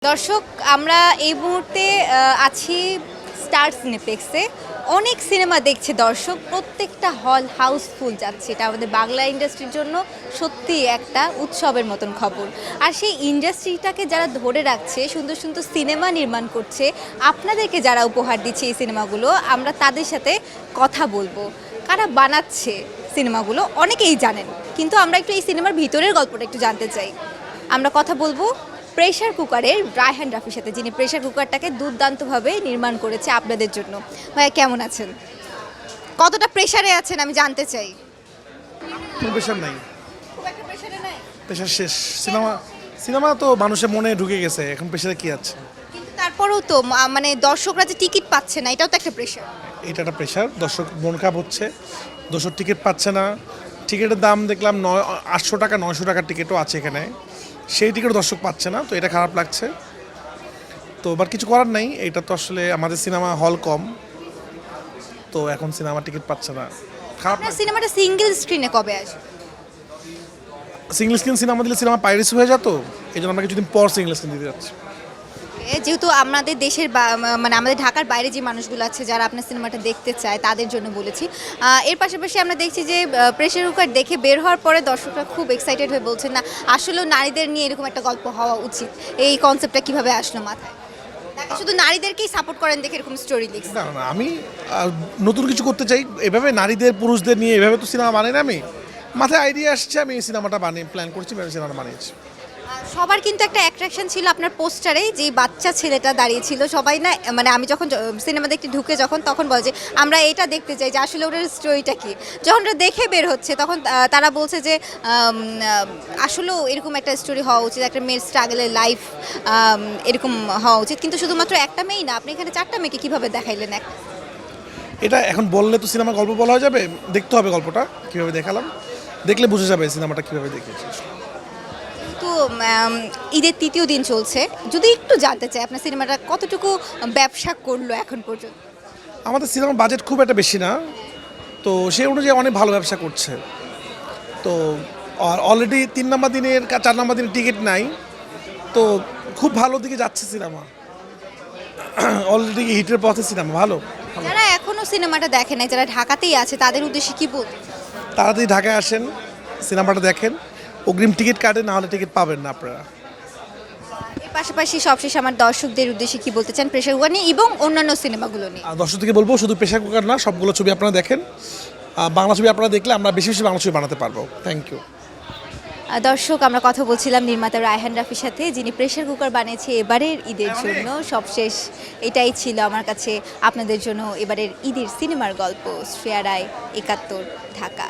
দর্শক আমরা এই মুহূর্তে আছি স্টার সিনেপ্লেক্সে। অনেক সিনেমা দেখছে দর্শক, প্রত্যেকটা হল হাউসফুল যাচ্ছে। এটা আমাদের বাংলা ইন্ডাস্ট্রির জন্য সত্যি একটা উৎসবের মতন খবর। আর সেই ইন্ডাস্ট্রিটাকে যারা ধরে রাখছে, সুন্দর সুন্দর সিনেমা নির্মাণ করছে, আপনাদেরকে যারা উপহার দিচ্ছে এই সিনেমাগুলো, আমরা তাদের সাথে কথা বলবো। কারা বানাচ্ছে সিনেমাগুলো অনেকেই জানেন, কিন্তু আমরা একটু এই সিনেমার ভিতরের গল্পটা একটু জানতে চাই। আমরা কথা বলবো প্রেশার কুকারের রায়হান রাফির সাথে, যিনি প্রেশার কুকারটাকে দুর্দান্তভাবে নির্মাণ করেছে আপনাদের জন্য। ভাইয়া কেমন আছেন? কতটা প্রেশারে আছেন আমি জানতে চাই। কোনো প্রেশার নাই, খুব একটা প্রেশারে নাই, প্রেশার শেষ। সিনেমা সিনেমা তো মানুষের মনে ঢুকে গেছে, এখন প্রেশারে কি আছে? কিন্তু তারপরেও তো মানে দর্শকরা যে টিকিট পাচ্ছে না, এটাও তো একটা প্রেশার। এটা একটা প্রেশার, দর্শক মন খারাপ হচ্ছে, দর্শক টিকিট পাচ্ছে না। টিকিটের দাম দেখলাম 800 টাকা 900 টাকার টিকিটও আছে এখানে, সেই টিকিট দর্শক পাচ্ছে না, তো এটা খারাপ লাগছে। তো এবার কিছু করার নাই, এটা তো আসলে আমাদের সিনেমা হল কম, তো এখন সিনেমা টিকিট পাচ্ছে না, খারাপ। আপনার সিনেমাটা সিঙ্গেল স্ক্রিনে কবে আসবে? সিঙ্গল স্ক্রিন সিনেমা দিলে সিনেমা পাইরেসি হয়ে যেত, এই জন্য আমরা কিছুদিন পর সিঙ্গল স্ক্রিন দিতে যাচ্ছি। যেহেতু আমাদের দেশের মানে আমাদের ঢাকার বাইরে যে মানুষগুলো আছে যারা আপনার সিনেমাটা দেখতে চায়, তাদের জন্য বলেছি। এর পাশাপাশি আমরা দেখছি যে প্রেশার কুকার দেখে বের হওয়ার পরে দর্শকরা খুব এক্সাইটেড হয়ে বলছেন, না আসলেও নারীদের নিয়ে এরকম একটা গল্প হওয়া উচিত। এই কনসেপ্টটা কিভাবে আসলো মাথায়? নাকি শুধু নারীদেরকেই সাপোর্ট করেন দেখে এরকম স্টোরি লিখছেন? না না, আমি নতুন কিছু করতে চাই, এভাবে নারীদের পুরুষদের নিয়ে এভাবে তো সিনেমা বানাই না। আমি মাথায় আইডিয়া আসছে, আমি এই সিনেমাটা বানিয়ে প্ল্যান করছি, আমি সিনেমাটা বানিয়েছি। সবার কিন্তু একটা অ্যাট্রাকশন ছিল আপনার পোস্টারে, যে বাচ্চা ছেলেটা দাঁড়িয়ে ছিল। সবাই না মানে আমি যখন সিনেমা দেখতে ঢুকে তখন বলে যে আমরা এটা দেখতে চাই, যে আসলে ওটার স্টোরিটা কি। যখন ওটা দেখে বের হচ্ছে তখন তারা বলছে যে আসলেও এরকম একটা স্টোরি হওয়া উচিত, একটা মেয়ের স্ট্রাগলের লাইফ এরকম হওয়া উচিত। কিন্তু শুধুমাত্র একটা মেয়েই না, আপনি এখানে 4টা মেয়েকে কীভাবে দেখাইলেন? এটা এখন বললে তো সিনেমা গল্প বলা হয়ে যাবে, দেখতে হবে গল্পটা কীভাবে দেখালাম, দেখলে বুঝে যাবে সিনেমাটা কীভাবে দেখিয়েছি। তো ঈদের 3য় দিন চলছে, যদি একটু জানতে চাই আপনার সিনেমাটা কতটুকু ব্যবসা করলো এখন পর্যন্ত? আমাদের সিনেমার বাজেট খুব একটা বেশি না, তো সেই অনুযায়ী অনেক ভালো ব্যবসা করছে। তো অলরেডি 3 নম্বর দিনের 4 নম্বর দিনের টিকিট নাই, তো খুব ভালো দিকে যাচ্ছে সিনেমা, অলরেডি হিটের পথে সিনেমা ভালো। যারা এখনো সিনেমাটা দেখে নাই, যারা ঢাকাতেই আছে, তাদের উদ্দেশ্যে কি বলতে? তাড়াতাড়ি ঢাকায় আসেন, সিনেমাটা দেখেন, অগ্রিম টিকিট কাটেন, না হলে টিকিট পাবেন না আপনারা। এর পাশাপাশি সবশেষে আমার দর্শকদের উদ্দেশ্যে কি বলতে চান প্রেশার কুকার নিয়ে এবং অন্যান্য সিনেমাগুলো নিয়ে? আর দর্শকদেরকে বলবো, শুধু প্রেশার কুকার না, সবগুলো ছবি আপনারা দেখেন। বাংলা ছবি আপনারা দেখলে আমরা বেশি বেশি বাংলা ছবি বানাতে পারবো। Thank you. দর্শক আমরা কথা বলছিলাম নির্মাতা রায়হান রাফির সাথে, যিনি প্রেশার কুকার বানিয়েছে এবারের ঈদের জন্য। সবশেষ এটাই ছিল আমার কাছে আপনাদের জন্য এবারের ঈদের সিনেমার গল্প। শ্রেয়া রায়, 71, ঢাকা।